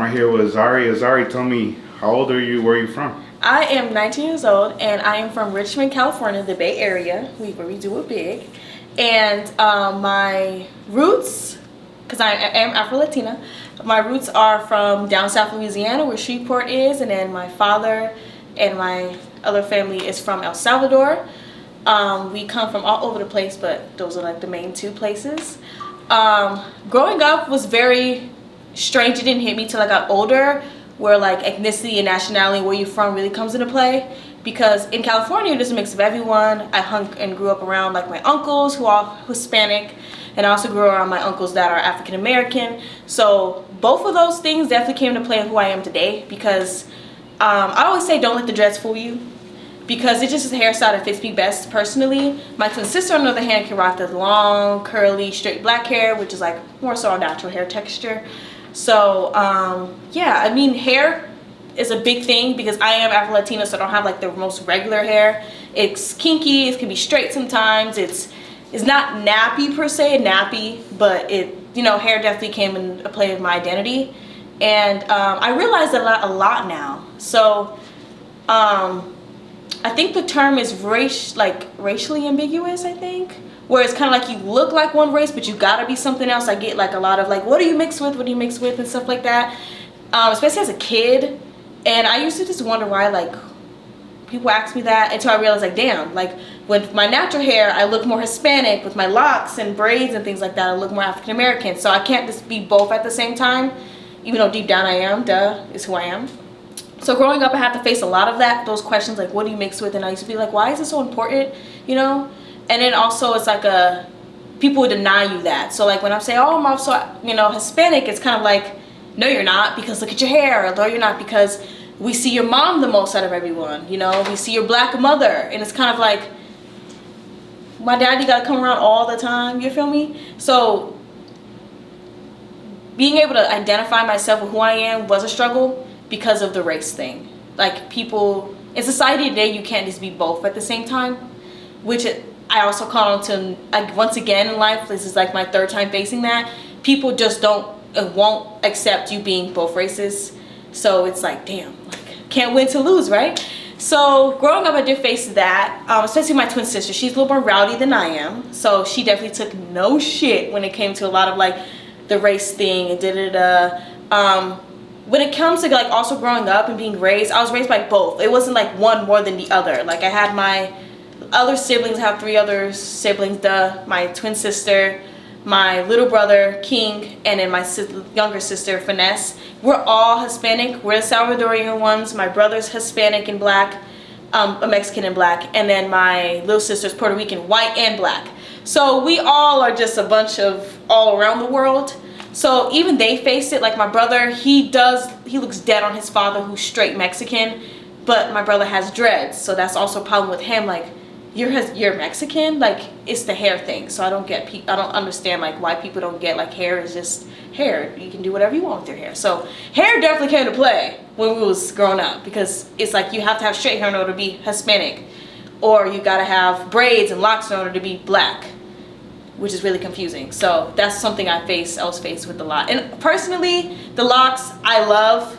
right here with Azari. Azari, tell me, how old are you? Where are you from? I am 19 years old, and I am from Richmond, California, the Bay Area, where we do it big. And my roots, because I am Afro-Latina, my roots are from down south Louisiana, where Shreveport is, and then my father and my other family is from El Salvador. We come from all over the place, but those are like the main two places. Growing up was very strange. It didn't hit me till I got older, where like ethnicity and nationality, where you're from, really comes into play. Because in California, there's a mix of everyone. I hung and grew up around like my uncles who are Hispanic, and I also grew around my uncles that are African American. So both of those things definitely came into play in who I am today. Because I always say, don't let the dreads fool you, because it just is a hairstyle that fits me best personally. My twin sister, on the other hand, can rock the long, curly, straight black hair, which is like more so a natural hair texture. So yeah, I mean, hair is a big thing because I am Afro-Latina, so I don't have like the most regular hair. It's kinky, it can be straight sometimes. It's not nappy per se, nappy, but it, you know, hair definitely came into play with my identity. And I realize that a lot now. So I think the term is racially ambiguous, I think, where it's kind of like you look like one race, but you gotta be something else. I get like a lot of like, what do you mix with? What do you mix with? And stuff like that, especially as a kid. And I used to just wonder why like people ask me that, until I realized like, damn, like with my natural hair, I look more Hispanic. With my locks and braids and things like that, I look more African American. So I can't just be both at the same time, even though deep down I am, is who I am. So growing up, I had to face a lot of those questions, like what do you mix with? And I used to be like, why is this so important, you know? And then also it's like people would deny you that. So like when I'm saying, oh, I'm also, you know, Hispanic, it's kind of like, no, you're not, because look at your hair. Or no, you're not, because we see your mom the most out of everyone, you know? We see your black mother. And it's kind of like, my daddy got to come around all the time, you feel me? So being able to identify myself with who I am was a struggle because of the race thing. Like people, in society today, you can't just be both at the same time, which I also call on to, like, once again in life, this is like my third time facing that. People just won't accept you being both races. So it's like, damn, like, can't win to lose, right? So growing up, I did face that, especially my twin sister. She's a little more rowdy than I am. So she definitely took no shit when it came to a lot of like the race thing and da-da-da. When it comes to like also growing up and being raised, I was raised by both. It wasn't like one more than the other. Like I had my other siblings, I have 3 other siblings, my twin sister, my little brother, King, and then my younger sister, Finesse. We're all Hispanic. We're the Salvadorian ones. My brother's Hispanic and black, a Mexican and black, and then my little sister's Puerto Rican, white and black. So we all are just a bunch of all around the world. So even they face it. Like my brother, he looks dead on his father, who's straight Mexican, but my brother has dreads, so that's also a problem with him. Like, you're Mexican, like it's the hair thing. So I don't understand like why people don't get like hair is just hair. You can do whatever you want with your hair. So hair definitely came to play when we was growing up, because it's like you have to have straight hair in order to be Hispanic, or you gotta have braids and locks in order to be black, which is really confusing. So that's something I was faced with a lot. And personally, the locks I love.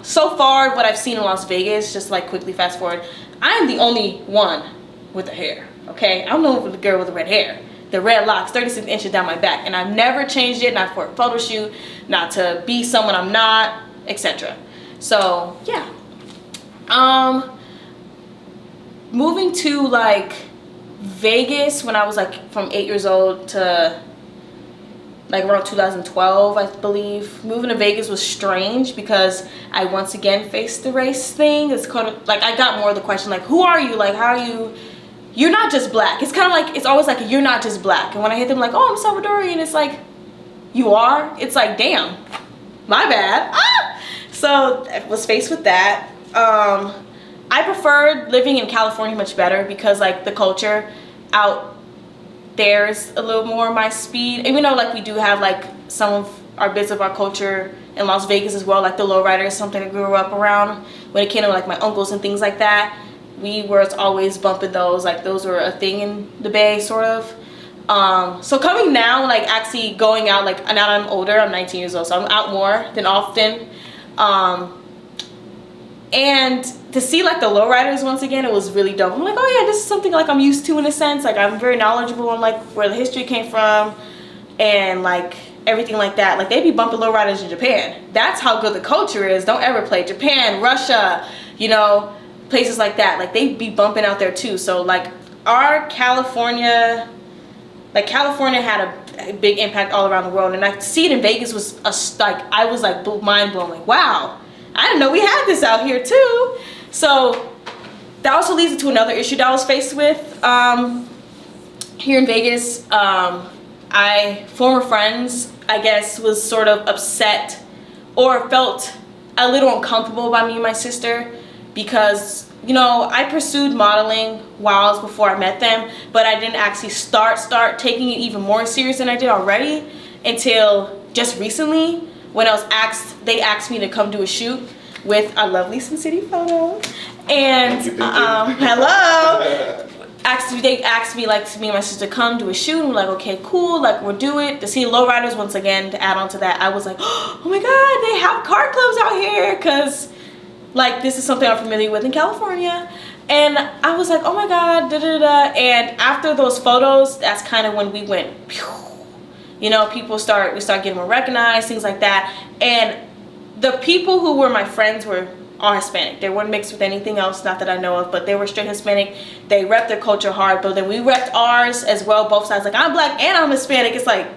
So far, what I've seen in Las Vegas, just like quickly fast forward, I am the only one with the hair, okay? I'm known for the girl with the red hair, the red locks, 36 inches down my back, and I've never changed it, not for a photo shoot, not to be someone I'm not, etc. So yeah. Moving to like Vegas when I was like from 8 years old to like around 2012, I believe. Moving to Vegas was strange because I once again faced the race thing. It's kind of like I got more of the question like, who are you? Like, how are you? You're not just black. It's kind of like, it's always like, you're not just black. And when I hit them like, oh, I'm Salvadorian, it's like, you are? It's like, damn, my bad. Ah! So I was faced with that. I preferred living in California much better because like the culture out there's a little more my speed, even though like we do have like some of our bits of our culture in Las Vegas as well, like the lowrider is something I grew up around. When it came to like my uncles and things like that, we were always bumping those, like those were a thing in the Bay, sort of. So coming now, like actually going out, like now that I'm older, I'm 19 years old, so I'm out more than often. And to see like the lowriders once again, it was really dope. I'm like, oh yeah, this is something like I'm used to in a sense. Like I'm very knowledgeable on like where the history came from and like everything like that. Like they be bumping lowriders in Japan. That's how good the culture is. Don't ever play Japan, Russia, you know, places like that. Like they be bumping out there too. So like our California had a big impact all around the world, and like to see it in Vegas was I was like mind blown. Like wow, I didn't know we had this out here too. So that also leads to another issue that I was faced with here in Vegas. Former friends, I guess, was sort of upset or felt a little uncomfortable by me and my sister because, you know, I pursued modeling whiles before I met them, but I didn't actually start taking it even more serious than I did already until just recently when they asked me to come do a shoot with our lovely Sin City photo. And hello. They asked me, like, me and my sister come do a shoot, and we're like, okay, cool, like, we'll do it. To see lowriders once again, to add on to that, I was like, oh my god, they have car clubs out here, because like this is something I'm familiar with in California. And I was like, oh my god, da da da. And after those photos, that's kind of when we went pew. You know, we start getting more recognized, things like that. And the people who were my friends were all Hispanic. They weren't mixed with anything else, not that I know of, but they were straight Hispanic. They repped their culture hard, but then we repped ours as well, both sides. Like, I'm black and I'm Hispanic. It's like,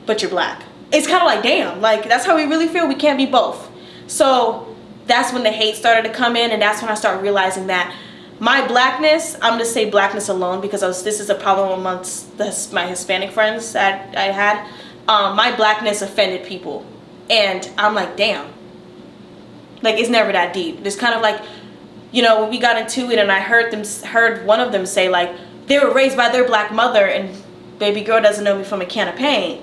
but you're black. It's kind of like, damn, like that's how we really feel. We can't be both. So that's when the hate started to come in, and that's when I started realizing that my blackness, I'm going to say blackness alone because this is a problem amongst my Hispanic friends that I had. My blackness offended people, and I'm like, damn. Like, it's never that deep. It's kind of like, you know, when we got into it and I heard one of them say, like, they were raised by their black mother and baby girl doesn't know me from a can of paint.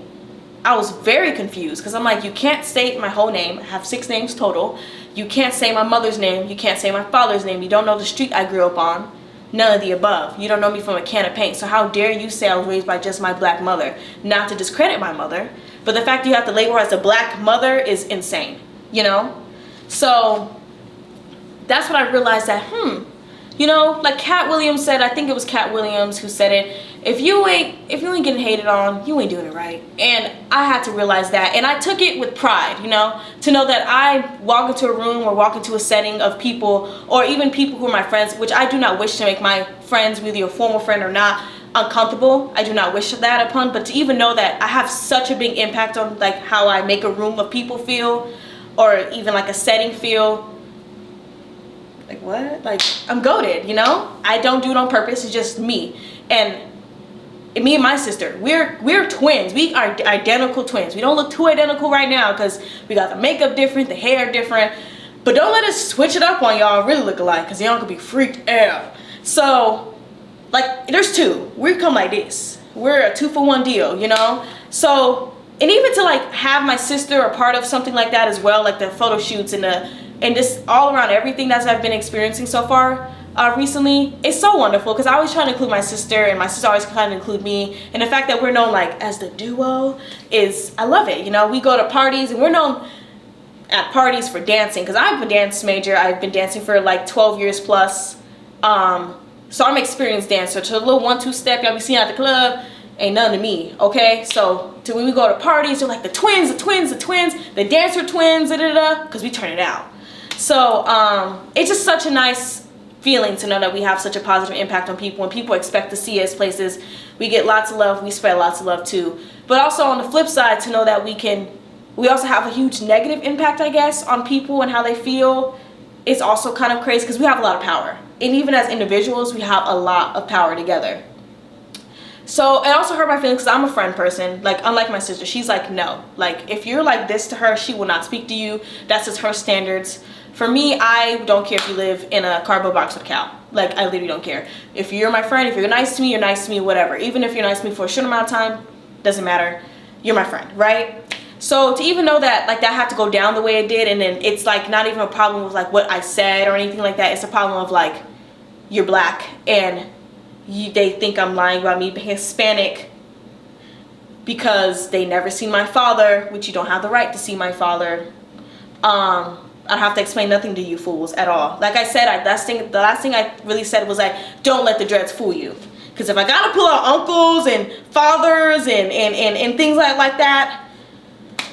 I was very confused because I'm like, you can't state my whole name. I have 6 names total. You can't say my mother's name. You can't say my father's name. You don't know the street I grew up on. None of the above. You don't know me from a can of paint. So how dare you say I was raised by just my black mother? Not to discredit my mother, but the fact you have to label her as a black mother is insane, you know? So that's when I realized that, you know, like Cat Williams said, I think it was Cat Williams who said it, if you ain't getting hated on, you ain't doing it right. And I had to realize that, and I took it with pride, you know, to know that I walk into a room or walk into a setting of people, or even people who are my friends, which I do not wish to make my friends, whether you're a formal friend or not, uncomfortable. I do not wish that upon, but to even know that I have such a big impact on like how I make a room of people feel, or even like a setting feel, like what? Like I'm goated, you know? I don't do it on purpose, it's just me. And me and my sister, we're twins. We are identical twins. We don't look too identical right now because we got the makeup different, the hair different. But don't let us switch it up on y'all and really look alike because y'all could be freaked out. So, like, there's 2. We come like this. We're a 2-for-1 deal, you know? So, and even to like have my sister a part of something like that as well, like the photo shoots and just all around everything that I've been experiencing so far recently, it's so wonderful because I always try to include my sister and my sister always trying to include me, and the fact that we're known like as the duo I love it. You know, we go to parties and we're known at parties for dancing because I'm a dance major. I've been dancing for like 12 years plus, so I'm an experienced dancer. So a little 1-2 step y'all be seeing at the club ain't none to me, okay? So when we go to parties, they're like the twins, the dancer twins, because we turn it out. So it's just such a nice feeling to know that we have such a positive impact on people, and people expect to see us places. We get lots of love, we spread lots of love too. But also on the flip side, to know that we also have a huge negative impact, I guess, on people and how they feel. It's also kind of crazy because we have a lot of power. And even as individuals, we have a lot of power together. So it also hurt my feelings because I'm a friend person. Like, unlike my sister, she's like, no. Like, if you're like this to her, she will not speak to you. That's just her standards. For me, I don't care if you live in a cardboard box with a cow. Like, I literally don't care. If you're my friend, if you're nice to me, you're nice to me, whatever. Even if you're nice to me for a short amount of time, doesn't matter. You're my friend, right? So to even know that, like, that had to go down the way it did, and then it's like not even a problem with like what I said or anything like that. It's a problem of like, you're black and they think I'm lying about me being Hispanic because they never seen my father, which you don't have the right to see my father. I have to explain nothing to you fools at all. Like I said, the last thing I really said was like, don't let the dreads fool you. Because if I gotta pull out uncles and fathers and things like that,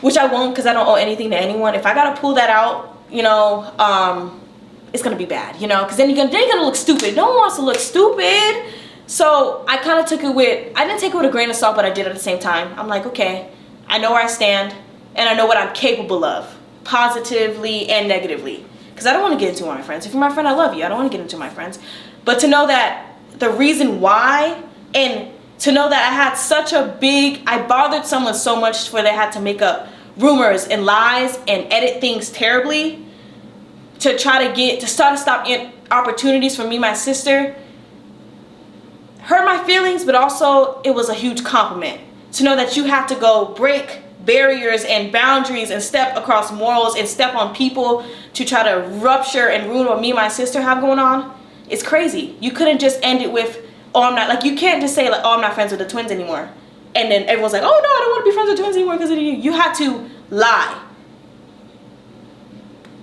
which I won't because I don't owe anything to anyone. If I gotta pull that out, you know, it's gonna be bad, you know, because then you're gonna look stupid. No one wants to look stupid. So I kind of took it with, I didn't take it with a grain of salt, but I did at the same time. I'm like, okay, I know where I stand and I know what I'm capable of, positively and negatively. Because I don't want to get into my friends. If you're my friend, I love you. I don't want to get into my friends. But to know that the reason why, and to know that I had such a big, I bothered someone so much where they had to make up rumors and lies and edit things terribly to try to stop opportunities for me and my sister, hurt my feelings, but also it was a huge compliment to know that you have to go break barriers and boundaries and step across morals and step on people to try to rupture and ruin what me and my sister have going on. It's crazy. You couldn't just end it with, oh, I'm not, like, you can't just say, like, oh, I'm not friends with the twins anymore. And then everyone's like, oh, no, I don't want to be friends with twins anymore because of you. You had to lie.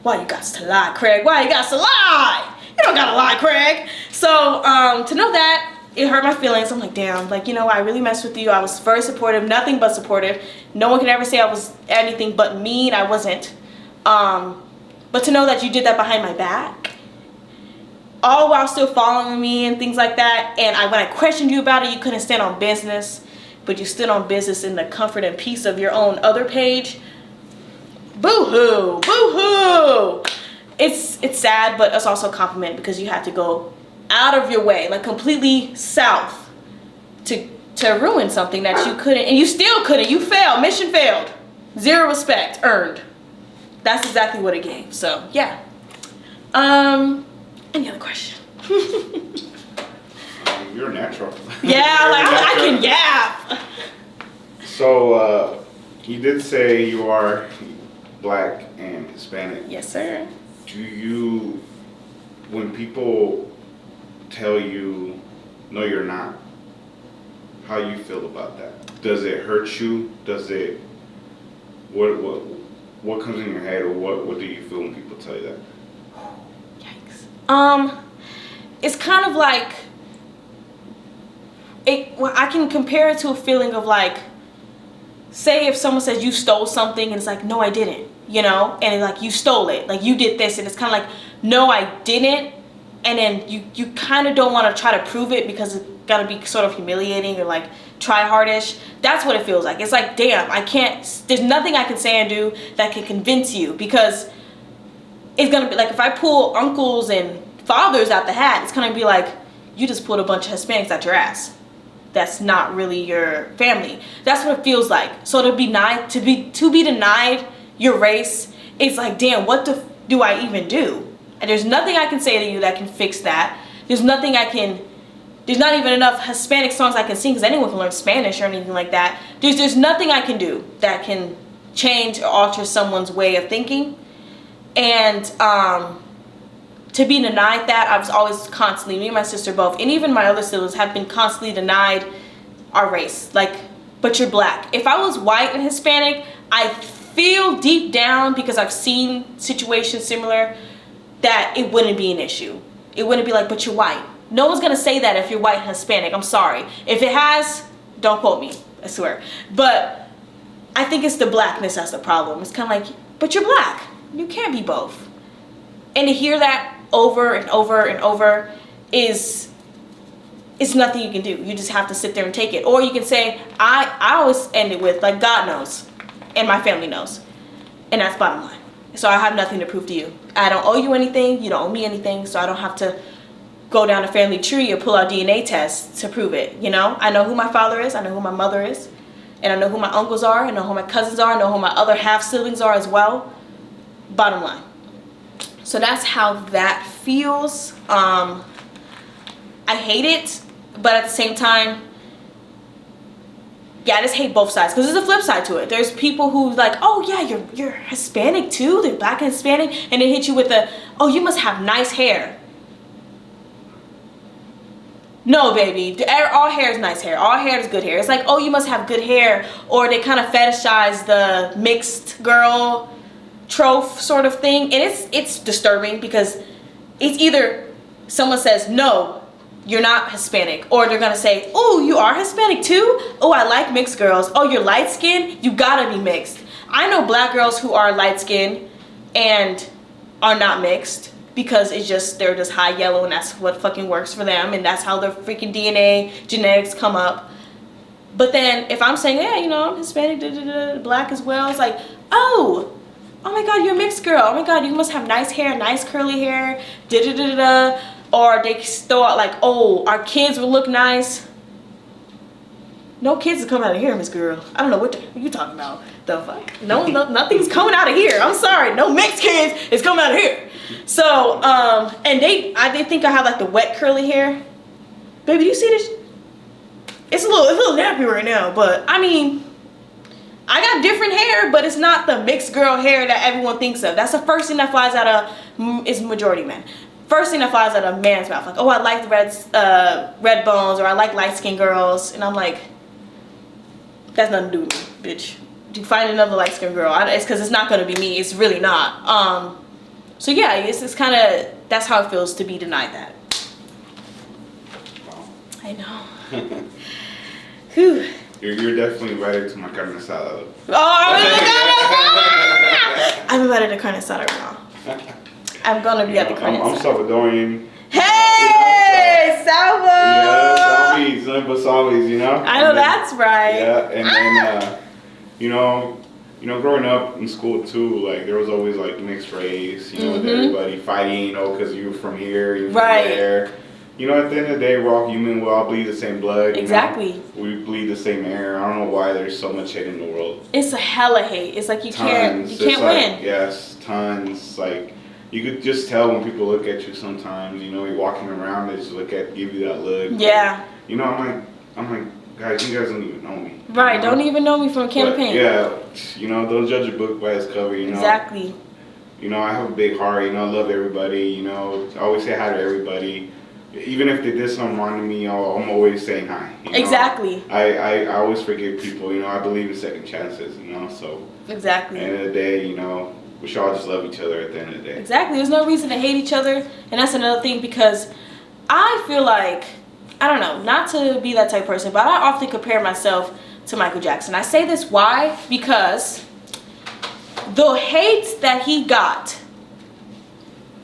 Why you got to lie, Craig? Why you got to lie? You don't got to lie, Craig. So to know that, it hurt my feelings. I'm like, damn, like, you know, I really messed with you. I was very supportive, nothing but supportive. No one can ever say I was anything but mean. I wasn't. But to know that you did that behind my back, all while still following me and things like that. And when I questioned you about it, you couldn't stand on business, but you stood on business in the comfort and peace of your own other page. Boo-hoo, boo-hoo. It's sad, but it's also a compliment because you had to go out of your way, like completely south, to ruin something that you couldn't, and you still couldn't. You failed. Mission failed. Zero respect earned. That's exactly what it gave. So yeah. Any other question? You're natural. Yeah, like I can yap. So you did say you are Black and Hispanic. Yes, sir. Do you, when people tell you, no, you're not, how you feel about that? Does it hurt you? Does it, what comes in your head, or what do you feel when people tell you that? Yikes. It's kind of like, I can compare it to a feeling of like, say if someone says you stole something and it's like, no, I didn't, you know, and it's like, you stole it, like you did this, and it's kind of like, no, I didn't. And then you kind of don't want to try to prove it because it's gotta be sort of humiliating or like try hardish. That's what it feels like. It's like, damn, I can't, there's nothing I can say and do that can convince you, because it's gonna be like, if I pull uncles and fathers out the hat, it's gonna be like, you just pulled a bunch of Hispanics out your ass. That's not really your family. That's what it feels like. So to be denied your race, it's like, damn, what do I even do? And there's nothing I can say to you that can fix that. There's not even enough Hispanic songs I can sing, because anyone can learn Spanish or anything like that. There's nothing I can do that can change or alter someone's way of thinking. And to be denied that, I was always constantly, me and my sister both, and even my other siblings have been constantly denied our race. Like, but you're Black. If I was white and Hispanic, I feel deep down, because I've seen situations similar, that it wouldn't be an issue. It wouldn't be like, but you're white. No one's gonna say that if you're white and Hispanic. I'm sorry. If it has, don't quote me, I swear. But I think it's the Blackness that's the problem. It's kind of like, but you're Black. You can't be both. And to hear that over and over and over it's nothing you can do. You just have to sit there and take it. Or you can say, I always end it with, like, God knows and my family knows. And that's bottom line. So I have nothing to prove to you. I don't owe you anything. You don't owe me anything. So I don't have to go down a family tree or pull out DNA tests to prove it. You know, I know who my father is. I know who my mother is. And I know who my uncles are. I know who my cousins are. I know who my other half siblings are as well. Bottom line. So that's how that feels. I hate it. But at the same time, yeah, I just hate both sides, because there's a flip side to it. There's people who like, oh yeah, you're Hispanic too, they're Black and Hispanic, and they hit you with the, oh, you must have nice hair. No, baby. All hair is nice hair. All hair is good hair. It's like, oh, you must have good hair. Or they kind of fetishize the mixed girl trope sort of thing. And it's disturbing because it's either someone says, no, you're not Hispanic. Or they're going to say, oh, you are Hispanic too? Oh, I like mixed girls. Oh, you're light skinned? You gotta be mixed. I know black girls who are light skinned and are not mixed. Because it's just, they're just high yellow and that's what fucking works for them. And that's how their freaking DNA genetics come up. But then if I'm saying, yeah, you know, I'm Hispanic, black as well. It's like, oh my God, you're a mixed girl. Oh my God, you must have nice hair, nice curly hair, Or they throw out like, oh, our kids will look nice. No kids is coming out of here, Miss Girl. I don't know what you talking about. The fuck? No, nothing's coming out of here. I'm sorry. No mixed kids is coming out of here. So, and they think I have like the wet curly hair. Baby, do you see this? It's a little nappy right now, but I mean, I got different hair, but it's not the mixed girl hair that everyone thinks of. That's the first thing that flies out of, is majority men. First thing that flies out of a man's mouth, like, oh, I like the red bones, or I like light skinned girls, and I'm like, that's nothing to do with me, bitch. You find another light skinned girl. It's because it's not gonna be me. It's really not. So yeah, it's kind of, that's how it feels to be denied that. Wow. I know. Whew. You're definitely invited to my carne asada. Oh, I'm invited to carne asada right now. I'm gonna be at the carne asada. I'm Salvadorian. Hey, Salvo! Yeah, Salvies, nothing but Salvies, you know? I know that's right. Yeah, and then, you know, growing up in school too, like, there was always, like, mixed race, you know, with everybody fighting, you know, because you're from here, you're from there. You know, at the end of the day, we're all human, we all bleed the same blood. Exactly. You know? We bleed the same air. I don't know why there's so much hate in the world. It's a hella hate. It's like you can't win. Yes, tons. Like, you could just tell when people look at you sometimes, you know, you're walking around, they just give you that look. Yeah. You know, I'm like, guys, you guys don't even know me. Right, you know? don't even know me from a can of paint. Yeah, you know, don't judge a book by its cover, you know. Exactly. You know, I have a big heart, you know, I love everybody, you know, I always say hi to everybody. Even if they did something wrong to me, I'm always saying hi. You know? Exactly. I always forgive people, you know, I believe in second chances, you know, so. Exactly. At the end of the day, you know, we should all just love each other at the end of the day. Exactly. There's no reason to hate each other. And that's another thing, because I feel like, I don't know, not to be that type of person, but I often compare myself to Michael Jackson. I say this why? Because the hate that he got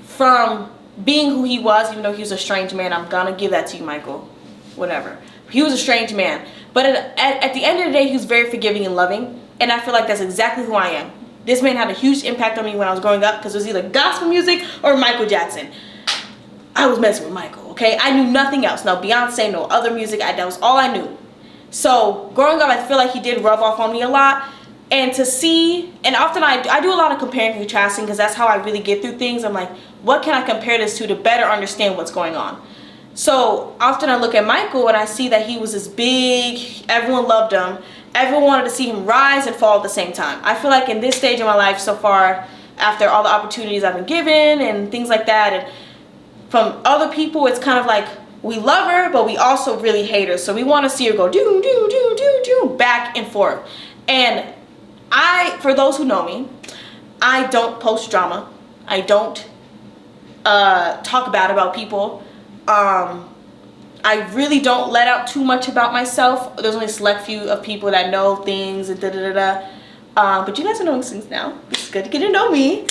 from being who he was, even though he was a strange man, I'm gonna give that to you, Michael. Whatever. He was a strange man. But at the end of the day, he was very forgiving and loving. And I feel like that's exactly who I am. This man had a huge impact on me when I was growing up, because it was either gospel music or Michael Jackson. I was messing with Michael, okay? I knew nothing else. No Beyonce, no other music. That was all I knew. So growing up, I feel like he did rub off on me a lot. And to see, and often I do a lot of comparing and contrasting, because that's how I really get through things. I'm like, what can I compare this to better understand what's going on? So often I look at Michael and I see that he was this big, everyone loved him. Everyone wanted to see him rise and fall at the same time. I feel like in this stage of my life so far, after all the opportunities I've been given and things like that, and from other people, it's kind of like, we love her, but we also really hate her. So we want to see her go do, do, do, do, do, back and forth. And for those who know me, I don't post drama. I don't talk bad about people. I really don't let out too much about myself. There's only a select few of people that know things and but you guys are knowing things now. It's good to get to know me.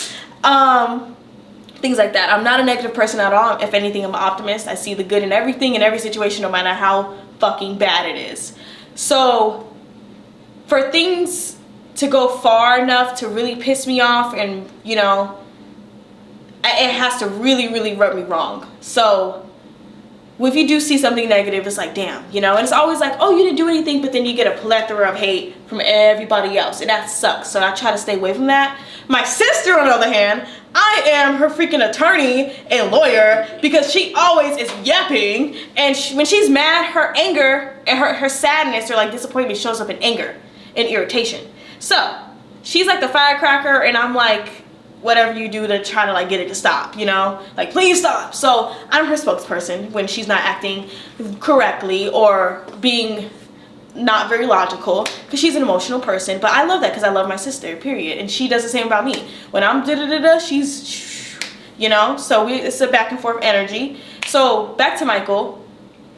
Things like that. I'm not a negative person at all. If anything, I'm an optimist. I see the good in everything, in every situation, no matter how fucking bad it is. So for things to go far enough to really piss me off, and you know, it has to really, really rub me wrong. So if you do see something negative, it's like, damn, you know, and it's always like, oh, you didn't do anything, but then you get a plethora of hate from everybody else, and that sucks. So I try to stay away from that. My sister, on the other hand, I am her freaking attorney and lawyer, because she always is yapping, and when she's mad, her anger and her sadness or like disappointment shows up in anger and irritation. So she's like the firecracker, and I'm like, whatever you do to try to like get it to stop, you know, like please stop. So I'm her spokesperson when she's not acting correctly or being not very logical, because she's an emotional person. But I love that because I love my sister, period, and she does the same about me. When I'm da-da-da-da, she's, you know, so it's a back and forth energy. So back to Michael,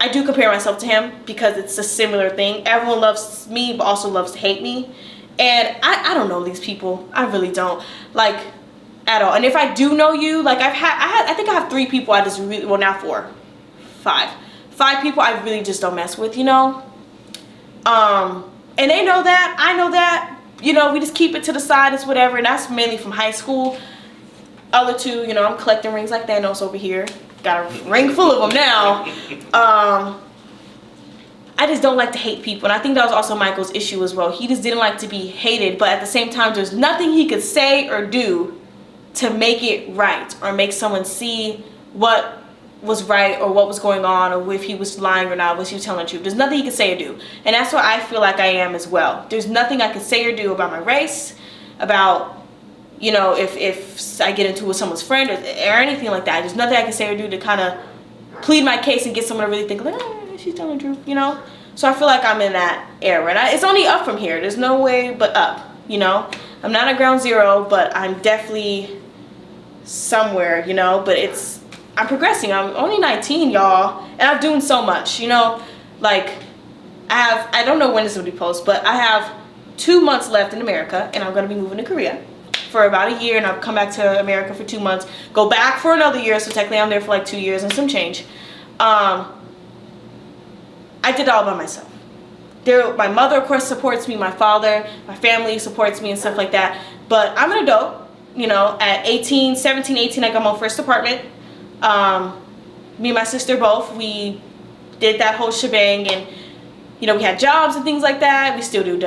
I do compare myself to him because it's a similar thing. Everyone loves me but also loves to hate me, and I don't know these people. I really don't, like, at all. And if I do know you, like I think I have 3 people I just really, well now 4, 5 people I really just don't mess with, you know. And they know that, I know that, you know, we just keep it to the side, it's whatever, and that's mainly from high school. Other 2, you know, I'm collecting rings like Thanos over here. Got a ring full of them now. I just don't like to hate people, and I think that was also Michael's issue as well. He just didn't like to be hated, but at the same time, there's nothing he could say or do to make it right or make someone see what was right or what was going on, or if he was lying or not, was he telling the truth. There's nothing he could say or do, and that's what I feel like I am as well. There's nothing I can say or do about my race, about, you know, if I get into it with someone's friend or anything like that. There's nothing I can say or do to kind of plead my case and get someone to really think like, oh, she's telling the truth, you know. So I feel like I'm in that era, and it's only up from here. There's no way but up, you know. I'm not at ground zero, but I'm definitely somewhere, you know. But I'm progressing. I'm only 19, y'all, and I'm doing so much, you know. Like, I don't know when this will be posted, but I have 2 months left in America, and I'm going to be moving to Korea for about a year, and I'll come back to America for 2 months, go back for another year, so technically I'm there for like 2 years and some change. I did it all by myself. My mother, of course, supports me, my father, my family supports me and stuff like that, but I'm an adult, you know. At 17, 18, I got my first apartment. Me and my sister both, we did that whole shebang, and, you know, we had jobs and things like that. We still do,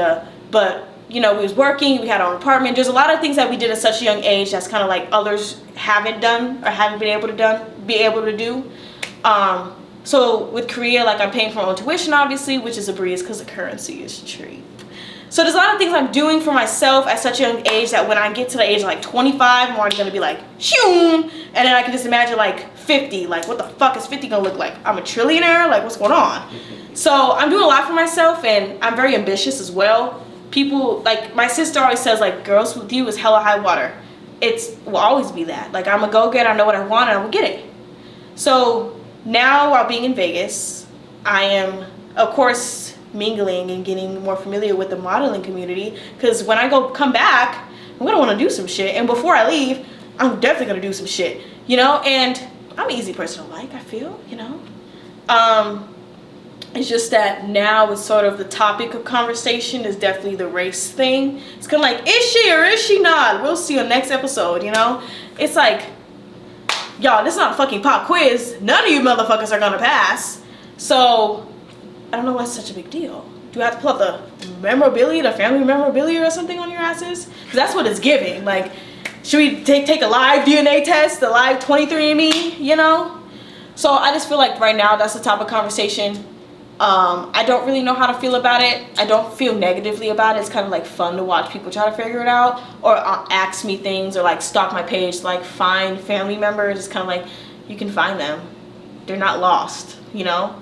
but, you know, we was working, we had our own apartment. There's a lot of things that we did at such a young age that's kind of like others haven't done or haven't been able to do. So with Korea, like, I'm paying for my own tuition, obviously, which is a breeze because the currency is cheap. So there's a lot of things I'm doing for myself at such a young age that when I get to the age of like 25, I'm already gonna be like, shoom, and then I can just imagine like 50, like what the fuck is 50 gonna look like? I'm a trillionaire, like what's going on? So I'm doing a lot for myself, and I'm very ambitious as well. People, like my sister always says, like, girls with you is hella high water. It will always be that. Like, I'm a go-getter, I know what I want, and I will get it. So now, while being in Vegas, I am, of course, mingling and getting more familiar with the modeling community, because when I come back, I'm gonna want to do some shit, and before I leave, I'm definitely gonna do some shit, you know. And I'm an easy person to like, I feel, you know. It's just that now it's sort of the topic of conversation is definitely the race thing. It's kind of like, is she or is she not? We'll see on next episode, you know. It's like, y'all, this is not a fucking pop quiz. None of you motherfuckers are gonna pass. So I don't know why it's such a big deal. Do I have to pull up the memorabilia, the family memorabilia or something on your asses? Because that's what it's giving. Like, should we take a live DNA test, the live 23andMe, you know? So I just feel like right now that's the topic of conversation. I don't really know how to feel about it. I don't feel negatively about it. It's kind of like fun to watch people try to figure it out, or ask me things, or like stalk my page to like find family members. It's kind of like, you can find them. They're not lost, you know?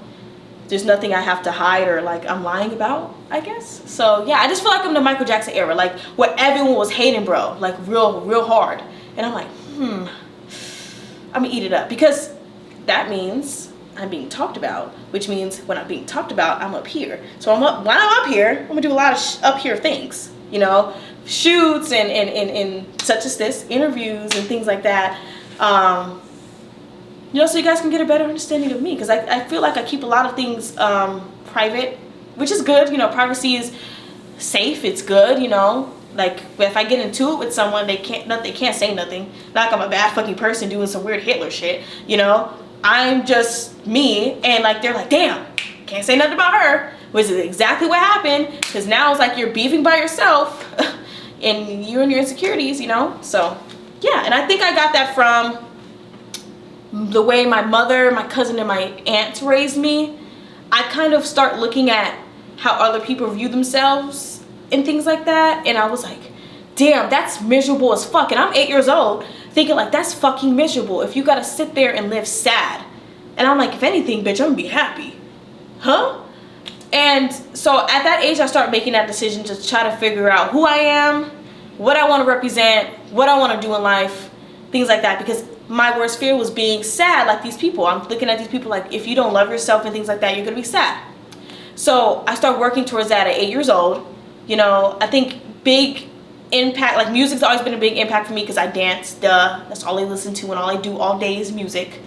There's nothing I have to hide or like I'm lying about, I guess. So yeah, I just feel like I'm the Michael Jackson era, like where everyone was hating bro, like real hard. And I'm like, I'm gonna eat it up, because that means I'm being talked about, which means when I'm being talked about, I'm up here. So when I'm up here, I'm gonna do a lot of up here things, you know, shoots and such as this, interviews and things like that. You know, so you guys can get a better understanding of me, because I feel like I keep a lot of things private, which is good. You know, privacy is safe. It's good. You know, like if I get into it with someone, they can't say nothing. Like I'm a bad fucking person doing some weird Hitler shit. You know, I'm just me, and like they're like, damn, can't say nothing about her, which is exactly what happened. Because now it's like you're beefing by yourself, and you and your insecurities. You know, so yeah, and I think I got that from the way my mother, my cousin, and my aunts raised me. I kind of start looking at how other people view themselves and things like that, and I was like, damn, that's miserable as fuck. And I'm 8 years old thinking like, that's fucking miserable if you gotta sit there and live sad. And I'm like, if anything, bitch, I'm gonna be happy. Huh? And so at that age, I started making that decision to try to figure out who I am, what I want to represent, what I want to do in life, things like that. Because my worst fear was being sad like these people. I'm looking at these people like, if you don't love yourself and things like that, you're going to be sad. So I started working towards that at 8 years old. You know, I think big impact, like music's always been a big impact for me because I dance, that's all I listen to, and all I do all day is music.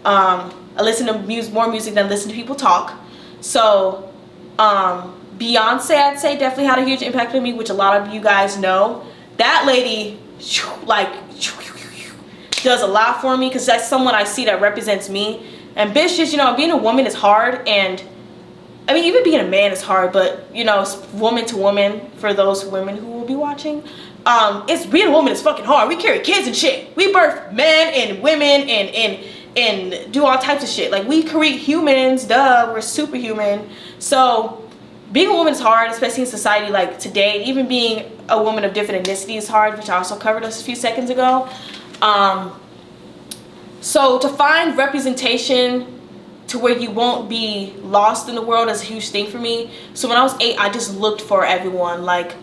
I listen to more music than I listen to people talk. So Beyonce, I'd say, definitely had a huge impact on me, which a lot of you guys know. That lady, like, does a lot for me because that's someone I see that represents me. Ambitious, you know, being a woman is hard, and I mean, even being a man is hard, but, you know, it's woman to woman for those women who will be watching. It's being a woman is fucking hard. We carry kids and shit. We birth men and women and do all types of shit. Like, we create humans, we're superhuman. So being a woman is hard, especially in society like today. Even being a woman of different ethnicity is hard, which I also covered a few seconds ago. So to find representation to where you won't be lost in the world is a huge thing for me. So when I was 8, I just looked for everyone, like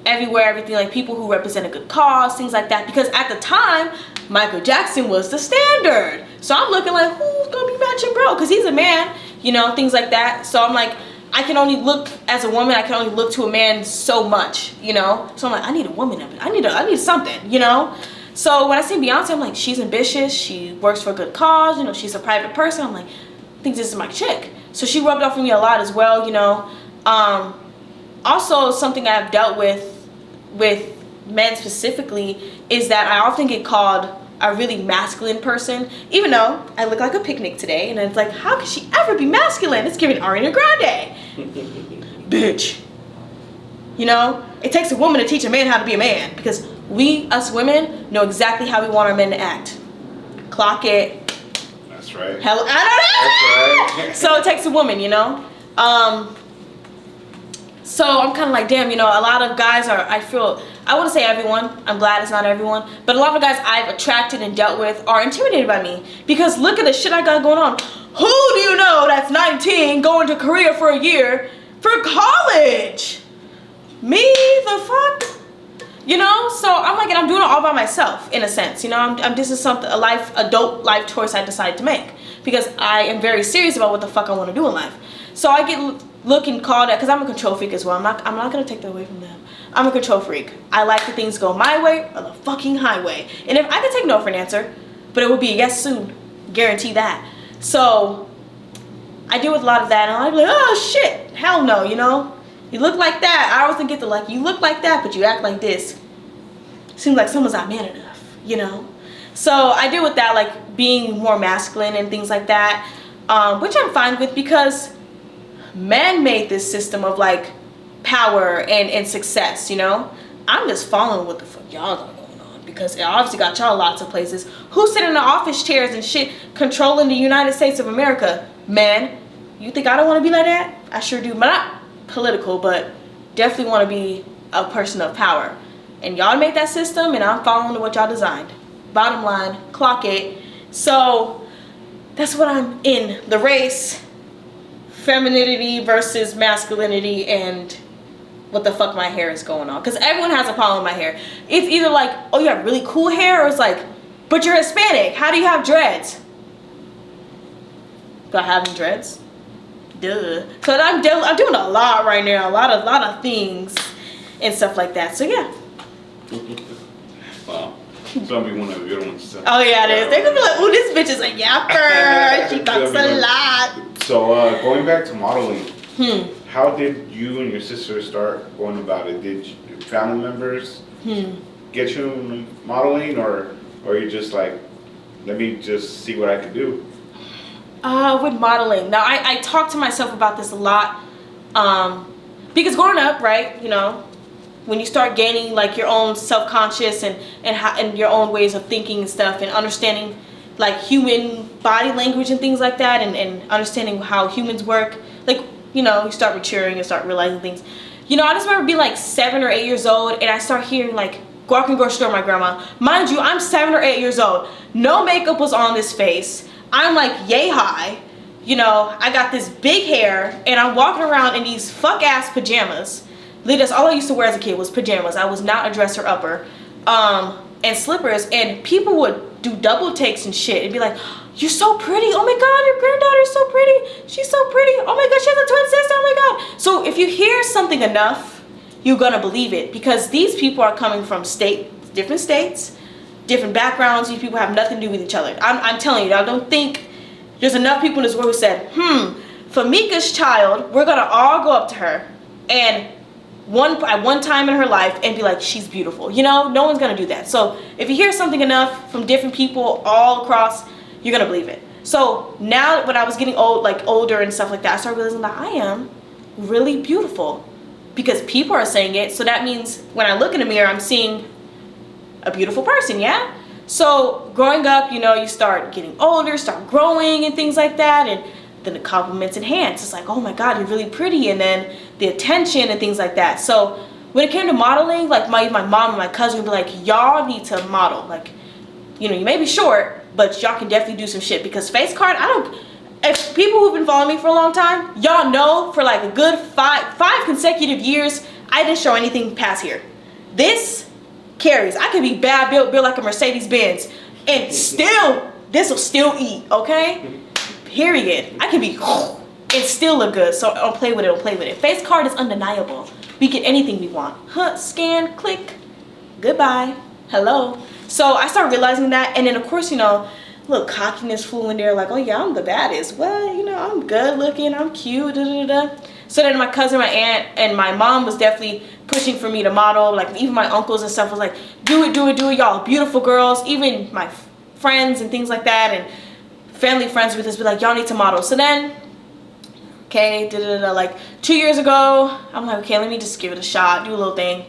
everywhere, everything, like people who represent a good cause, things like that. Because at the time, Michael Jackson was the standard. So I'm looking like, who's gonna be matching bro? Because he's a man, you know, things like that. So I'm like, I can only look, as a woman, I can only look to a man so much, you know? So I'm like, I need a woman of it. I need something, you know? So when I see Beyonce, I'm like, she's ambitious. She works for a good cause. You know, she's a private person. I'm like, I think this is my chick. So she rubbed off on me a lot as well, you know? Also, something I've dealt with men specifically is that I often get called a really masculine person, even though I look like a picnic today, and it's like, how could she ever be masculine? It's giving Ariana Grande. Bitch. You know, it takes a woman to teach a man how to be a man, because us women know exactly how we want our men to act. Clock it. That's right. Hell, I don't know. That's right. So it takes a woman, you know. So I'm kind of like, damn, you know, a lot of guys are, I wouldn't say everyone, I'm glad it's not everyone, but a lot of guys I've attracted and dealt with are intimidated by me, because look at the shit I got going on. Who do you know that's 19 going to Korea for a year for college? Me, the fuck? You know, so I'm like, and I'm doing it all by myself in a sense, you know. This is something, adult life choice I decided to make, because I am very serious about what the fuck I want to do in life. So I get looking called at, because I'm a control freak as well. I'm not gonna take that away from them. I'm a control freak. I like the things go my way or the fucking highway. And if I could take no for an answer, but it would be a yes soon, guarantee that. So I deal with a lot of that, and I'm like, oh shit, hell no, you know. You look like that. I often get the like, you look like that, but you act like this. Seems like someone's not man enough, you know. So I deal with that, like being more masculine and things like that, which I'm fine with, because men made this system of like power and success, you know. I'm just following what the fuck y'all got going on, because it obviously got y'all lots of places. Who's sitting in the office chairs and shit controlling the United States of America? Man, you think I don't want to be like that? I sure do, but not political, but definitely want to be a person of power. And y'all made that system, and I'm following what y'all designed. Bottom line, clock it. So that's what I'm in, the race. Femininity versus masculinity, and what the fuck my hair is going on, because everyone has a problem with my hair. It's either like, oh, you have really cool hair, or it's like, but you're Hispanic, how do you have dreads? About having dreads? Duh. So I'm doing a lot right now, a lot of things and stuff like that. So yeah. Wow. It's gonna be one of the good ones. So. Oh yeah, it is. They're gonna be like, oh, this bitch is a yapper. She talks a lot. So going back to modeling, how did you and your sister start going about it? Did family members get you in modeling, or you just like, let me just see what I can do? With modeling. Now I talk to myself about this a lot, because growing up, right, you know, when you start gaining like your own self-conscious and your own ways of thinking and stuff, and understanding like human body language and things like that, and understanding how humans work, like, you know, you start maturing and start realizing things. You know, I just remember being like 7 or 8 years old, and I start hearing like walking grocery store with my grandma. Mind you, I'm 7 or 8 years old. No makeup was on this face. I'm like yay high. You know, I got this big hair, and I'm walking around in these fuck ass pajamas. That's all I used to wear as a kid was pajamas. I was not a dresser upper. And slippers, and people would do double takes and shit and be like, you're so pretty. Oh my God, your granddaughter's so pretty. She's so pretty. Oh my God, she has a twin sister. Oh my God. So if you hear something enough, you're gonna believe it, because these people are coming from different states, different backgrounds. These people have nothing to do with each other. I'm telling you, I don't think there's enough people in this world who said, for Mika's child, we're gonna all go up to her and at one time in her life and be like, she's beautiful. You know, no one's gonna do that. So if you hear something enough from different people all across, you're gonna believe it. So now when I was getting older and stuff like that, I started realizing that I am really beautiful because people are saying it. So that means when I look in the mirror, I'm seeing a beautiful person, yeah? So growing up, you know, you start getting older, start growing and things like that, and then the compliments enhance. It's like, oh my God, you're really pretty, and then the attention and things like that. So when it came to modeling, like my mom and my cousin would be like, y'all need to model. Like, you know, you may be short, but y'all can definitely do some shit, because face card, if people who've been following me for a long time, y'all know for like a good five consecutive years, I didn't show anything past here. This carries. I could be bad, built like a Mercedes Benz, and still, this will still eat, okay? Period. I can be and still look good. So I'll play with it. Face card is undeniable. We get anything we want. Scan, click, goodbye, hello. So I started realizing that, and then of course, you know, a little cockiness flew in there, like, oh yeah, I'm the baddest. Well, you know, I'm good looking, I'm cute, da da da. So then my cousin, my aunt, and my mom was definitely pushing for me to model. Like even my uncles and stuff was like, do it, y'all beautiful girls. Even my friends and things like that, and family friends with us be like, y'all need to model. So then, okay, like 2 years ago, I'm like, okay, let me just give it a shot, do a little thing.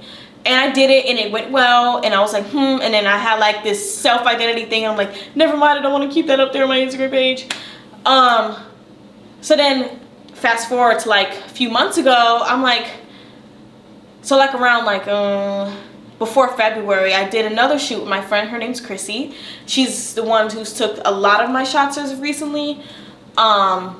And I did it, and it went well, and I was like, and then I had like this self-identity thing. I'm like, never mind, I don't want to keep that up there on my Instagram page. So then fast forward to like a few months ago, I'm like, so like around like before February, I did another shoot with my friend. Her name's Chrissy. She's the one who's took a lot of my shots as of recently. I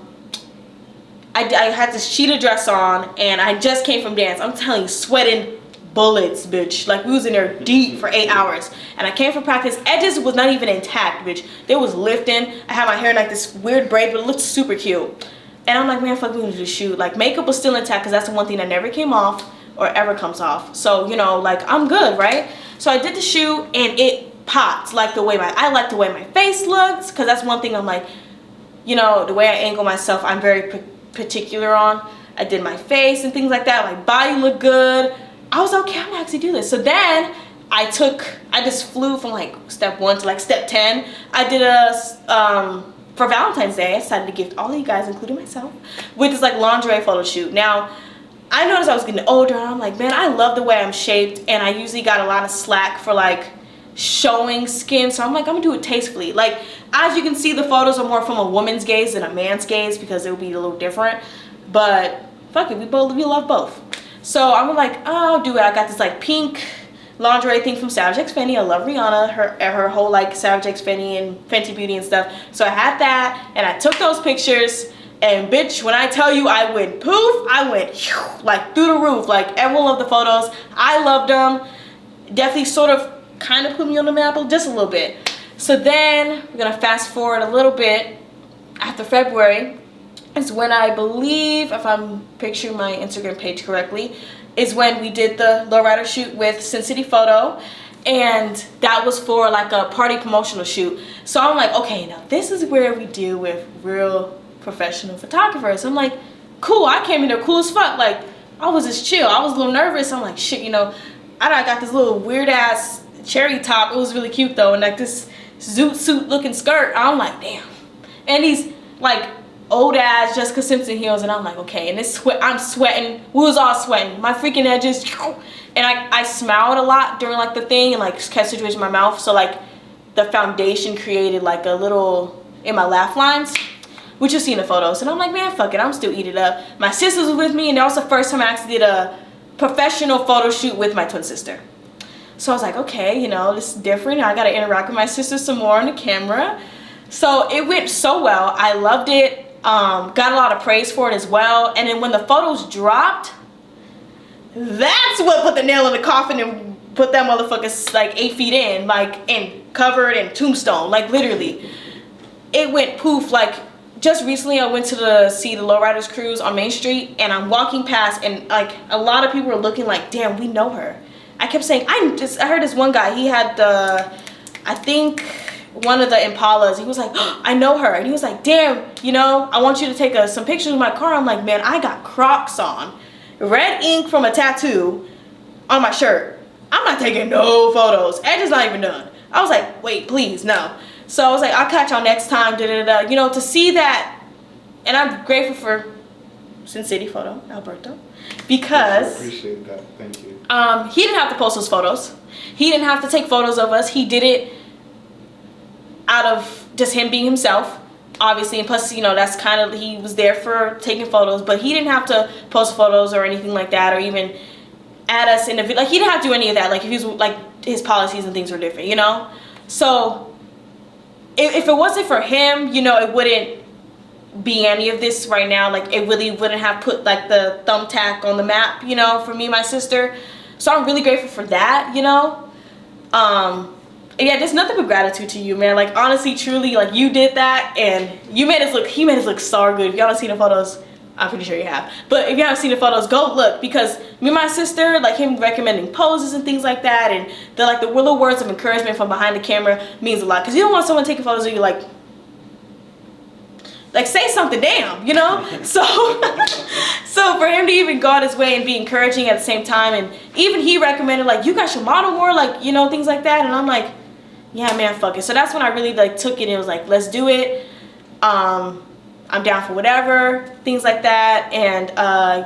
had this cheetah dress on, and I just came from dance. I'm telling you, sweating bullets, bitch. Like we was in there deep for 8 hours, and I came from practice. Edges was not even intact, bitch. They was lifting. I had my hair in like this weird braid, but it looked super cute. And I'm like, man, fuck, we need to shoot. Like makeup was still intact, because that's the one thing that never came off or ever comes off. So, you know, like I'm good, right? So I did the shoot, and it popped. Like I like the way my face looks, because that's one thing I'm like, you know, the way I angle myself, I'm very particular on. I did my face and things like that. My body looked good. I was okay, I'm gonna actually do this. So then I just flew from like step 1 to like step 10. I did for Valentine's Day, I decided to gift all of you guys, including myself, with this like lingerie photo shoot. Now, I noticed I was getting older, and I'm like, man, I love the way I'm shaped, and I usually got a lot of slack for like showing skin, so I'm like, I'm gonna do it tastefully. Like, as you can see, the photos are more from a woman's gaze than a man's gaze, because it would be a little different, but fuck it, we love both. So I'm like, oh, I'll do it. I got this like pink lingerie thing from Savage X Fenty. I love Rihanna, her whole like Savage X Fenty and Fenty Beauty and stuff. So I had that, and I took those pictures, and bitch, when I tell you I went poof, I went like through the roof. Like everyone loved the photos. I loved them. Definitely sort of kind of put me on the map just a little bit. So then we're gonna fast forward a little bit. After February is when I believe, if I'm picturing my Instagram page correctly, is when we did the lowrider shoot with Sin City Photo, and that was for like a party promotional shoot. So I'm like, okay, now this is where we deal with real professional photographers. I'm like, cool, I came in there cool as fuck. Like, I was just chill. I was a little nervous. I'm like, shit, you know, I got this little weird ass cherry top. It was really cute though, and like this zoot suit looking skirt. I'm like, damn. And these like old ass Jessica Simpson heels, and I'm like, okay, and this I'm sweating. We was all sweating. My freaking edges, and I smiled a lot during like the thing, and like kept situation in my mouth, so like the foundation created like a little in my laugh lines, which you'll see in the photos. And I'm like, man, fuck it, I'm still eating it up. My sisters was with me, and that was the first time I actually did a professional photo shoot with my twin sister. So I was like, okay, you know, this is different. I got to interact with my sister some more on the camera. So it went so well. I loved it. Got a lot of praise for it as well. And then when the photos dropped, that's what put the nail in the coffin and put that motherfucker like 8 feet in, like, and covered in tombstone, like literally. It went poof. Like just recently I went to see the Lowriders Cruise on Main Street, and I'm walking past, and like a lot of people were looking like, damn, we know her. I kept saying, I heard this one guy, he had I think one of the Impalas, he was like, oh, I know her. And he was like, damn, you know, I want you to take some pictures of my car. I'm like, man, I got Crocs on, red ink from a tattoo on my shirt. I'm not taking no photos. Edge is not even done. I was like, wait, please, no. So I was like, I'll catch y'all next time, you know, to see that. And I'm grateful for Sin City Photo, Alberto, because I appreciate that. Thank you. He didn't have to post those photos. He didn't have to take photos of us. He did it out of just him being himself, obviously, and plus, you know, that's kind of, he was there for taking photos, but he didn't have to post photos or anything like that, or even add us in the video. Like, he didn't have to do any of that. Like, if he was, like, his policies and things were different, you know? So if it wasn't for him, you know, it wouldn't be any of this right now. Like, it really wouldn't have put like the thumbtack on the map, you know, for me and my sister. So I'm really grateful for that, you know. Yeah, there's nothing but gratitude to you, man. Like, honestly, truly, like, you did that, and he made us look so good. If y'all haven't seen the photos, I'm pretty sure you have, but if you haven't seen the photos, go look, because me and my sister, like, him recommending poses and things like that, and the little words of encouragement from behind the camera means a lot, because you don't want someone taking photos of you like say something, damn, you know. So for him to even go out his way and be encouraging at the same time, and even he recommended, like, you guys should model more, like, you know, things like that, and I'm like, yeah, man, fuck it. So that's when I really, like, took it and was like, let's do it. I'm down for whatever, things like that. And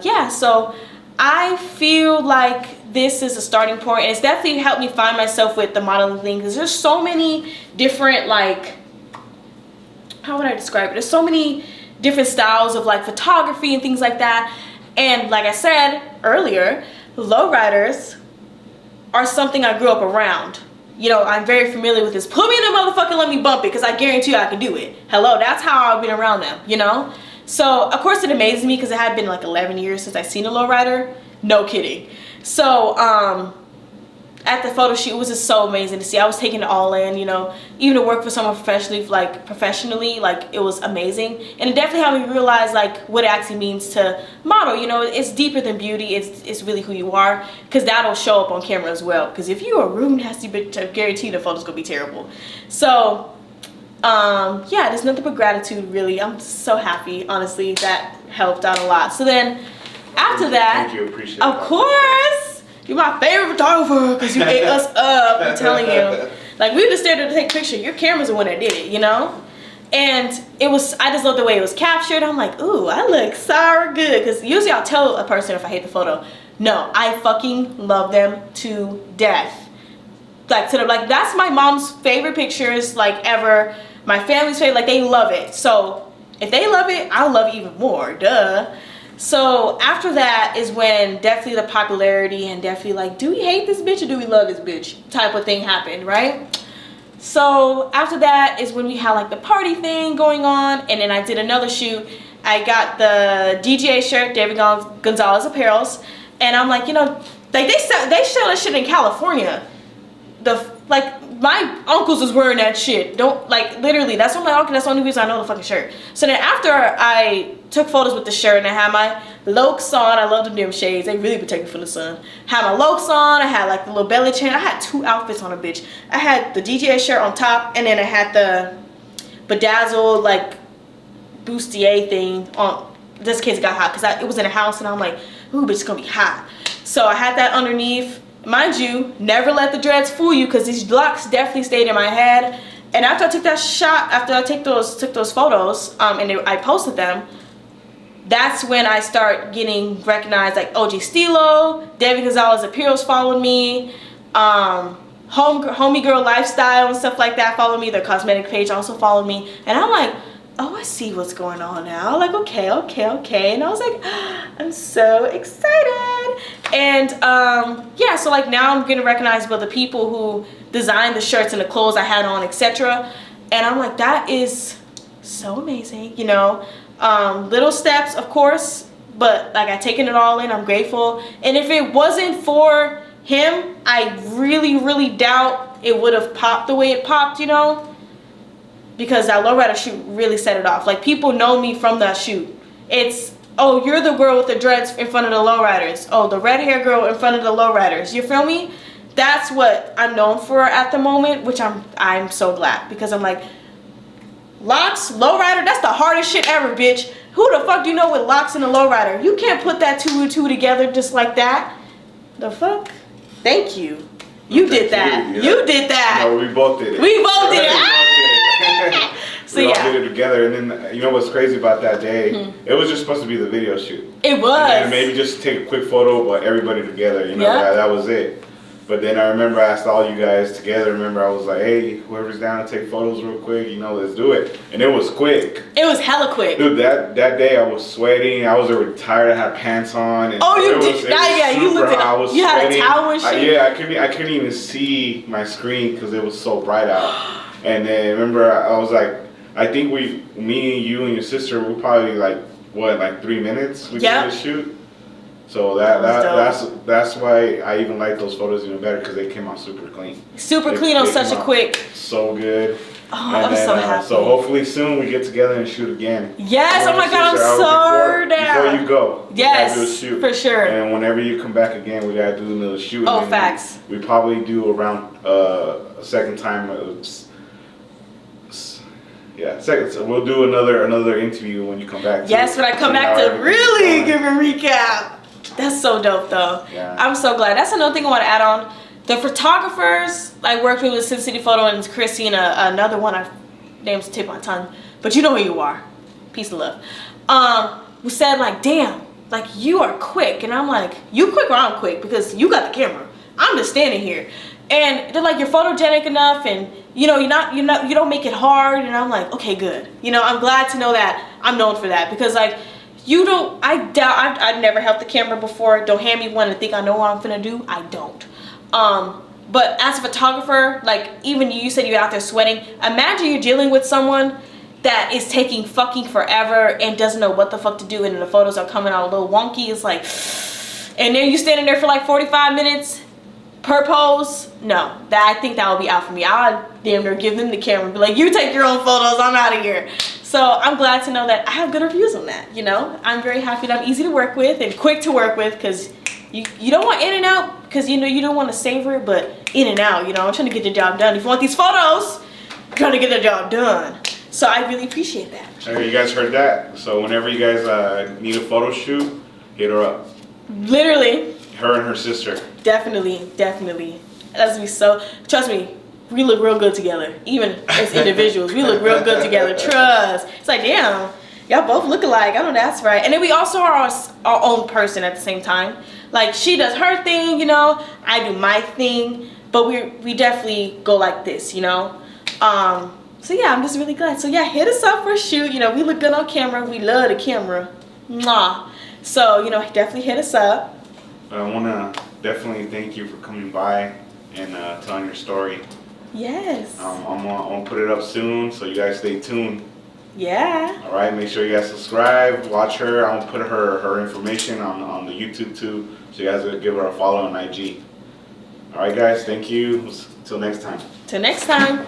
yeah, so I feel like this is a starting point, and it's definitely helped me find myself with the modeling thing, because there's so many different, like, how would I describe it? There's so many different styles of, like, photography and things like that. And like I said earlier, lowriders are something I grew up around. You know, I'm very familiar with this. Put me in the motherfucker, let me bump it, because I guarantee you I can do it. Hello, that's how I've been around them, you know? So, of course, it amazes me, because it had been like 11 years since I've seen a lowrider. No kidding. So, at the photo shoot, it was just so amazing to see. I was taking it all in, you know, even to work for someone professionally, like, it was amazing. And it definitely helped me realize, like, what it actually means to model. You know, it's deeper than beauty. It's really who you are, because that'll show up on camera as well. Because if you're a rude, nasty bitch, I guarantee the photo's gonna be terrible. So, yeah, there's nothing but gratitude, really. I'm so happy, honestly. That helped out a lot. So then, after that, thank you, appreciate of that. Course. You're my favorite photographer, because you ate us up, I'm telling you. Like, we just there to take pictures. Your camera's the one that did it, you know? And it was, I just love the way it was captured. I'm like, ooh, I look so good. Because usually I'll tell a person if I hate the photo. No, I fucking love them to death. Like, that's my mom's favorite pictures, like, ever. My family's favorite, like, they love it. So if they love it, I'll love it even more, duh. So after that is when definitely the popularity and definitely, like, do we hate this bitch or do we love this bitch type of thing happened, right? So after that is when we had, like, the party thing going on, and then I did another shoot. I got the DGA shirt, David Gonzalez Apparels, and I'm like, you know, like, they sell that shit in California. My uncles was wearing that shit. Don't, like, literally, that's what my uncle, that's the only reason I know the fucking shirt. So then after I took photos with the shirt and I had my Lokes on, I love them damn shades, they really protect me from the sun. Had my Lokes on, I had, like, the little belly chain. I had 2 outfits on a bitch. I had the DJA shirt on top, and then I had the bedazzled, like, bustier thing on, just in case it got hot, because it was in a house, and I'm like, ooh, bitch, it's gonna be hot. So I had that underneath. Mind you, never let the dreads fool you, because these locks definitely stayed in my head. And after I took that shot, after I took those photos, and I posted them, that's when I start getting recognized. Like, OG Stilo, David Gonzalez Apparels followed me, Homie Girl Lifestyle and stuff like that followed me. Their cosmetic page also followed me, and I'm like, oh, I see what's going on now. Like, okay. And I was like, I'm so excited. And yeah, so like now I'm getting recognized by the people who designed the shirts and the clothes I had on, etc. And I'm like, that is so amazing, you know. Little steps, of course, but like I've taken it all in. I'm grateful. And if it wasn't for him, I really doubt it would have popped the way it popped, you know, because that lowrider shoot really set it off. Like, people know me from that shoot. It's, oh, you're the girl with the dreads in front of the lowriders. Oh, the red hair girl in front of the lowriders. You feel me? That's what I'm known for at the moment, which I'm so glad, because I'm like, locks, lowrider, that's the hardest shit ever, bitch. Who the fuck do you know with locks and a lowrider? You can't put that two and two together just like that. The fuck? Thank you. You did that. You did that. No, we both did it. We both did it. So we all yeah. did it together, and then you know what's crazy about that day? It was just supposed to be the video shoot. It was. And maybe just take a quick photo of everybody together. You know, that was it. But then I remember I asked all you guys together. Remember, I was like, hey, whoever's down to take photos real quick, you know, let's do it. And it was quick. It was hella quick. Dude, that day I was sweating. I was already tired. I had pants on. And oh, you did? Yeah, you looked at it. You had a towel and shit? Yeah, I couldn't even see my screen because it was so bright out. And then remember, I was like, I think me, you, and your sister, we probably like 3 minutes we did the shoot. So that's why I even like those photos even better, because they came out super clean. Super clean on such a quick. So good. Oh, I'm so happy. So hopefully soon we get together and shoot again. Yes, oh my God, I'm so down. Before you go, yes, do a shoot. For sure. And whenever you come back again, we gotta do another shoot. Oh, facts. We probably do around a second time. Yeah, second. So we'll do another interview when you come back. Yes, when I come back to really give a recap. That's so dope, though. Yeah. I'm so glad. That's another thing I want to add on. The photographers I worked with Sin City Photo and Christina, another one, I name's tip my tongue, but you know who you are. Peace and love. We said like, damn, like you are quick, and I'm like, you quick or I'm quick, because you got the camera. I'm just standing here, and they're like, you're photogenic enough, and you know, you don't make it hard, and I'm like, okay, good. You know, I'm glad to know that I'm known for that, because like. I've never held the camera before. Don't hand me one and think I know what I'm finna do. I don't. But as a photographer, like even you said you're out there sweating. Imagine you're dealing with someone that is taking fucking forever and doesn't know what the fuck to do, and the photos are coming out a little wonky. It's like, and then you standing there for like 45 minutes per pose. No, I think that would be out for me. I'd damn near give them the camera and be like, you take your own photos, I'm out of here. So I'm glad to know that I have good reviews on that, you know. I'm very happy that I'm easy to work with and quick to work with, because you don't want in and out, because you know you don't want to savor it, but in and out, you know. I'm trying to get the job done. If you want these photos, I'm trying to get the job done. So I really appreciate that. Hey, you guys heard that? So whenever you guys need a photo shoot, hit her up. Literally. Her and her sister. Definitely. That's gonna be so. Trust me. We look real good together, even as individuals. We look real good together. Trust. It's like, damn, y'all both look alike. I know that's right. And then we also are our own person at the same time. Like, she does her thing, you know. I do my thing. But we definitely go like this, you know. So yeah, I'm just really glad. So yeah, hit us up for a shoot. You know, we look good on camera. We love the camera. Mwah. So, you know, definitely hit us up. I want to definitely thank you for coming by and telling your story. Yes. I'm gonna put it up soon, so you guys stay tuned. Yeah. All right, make sure you guys subscribe, watch her. I'm gonna put her information on the YouTube too, so you guys will give her a follow on IG. All right, guys, thank you. Till next time. Till next time.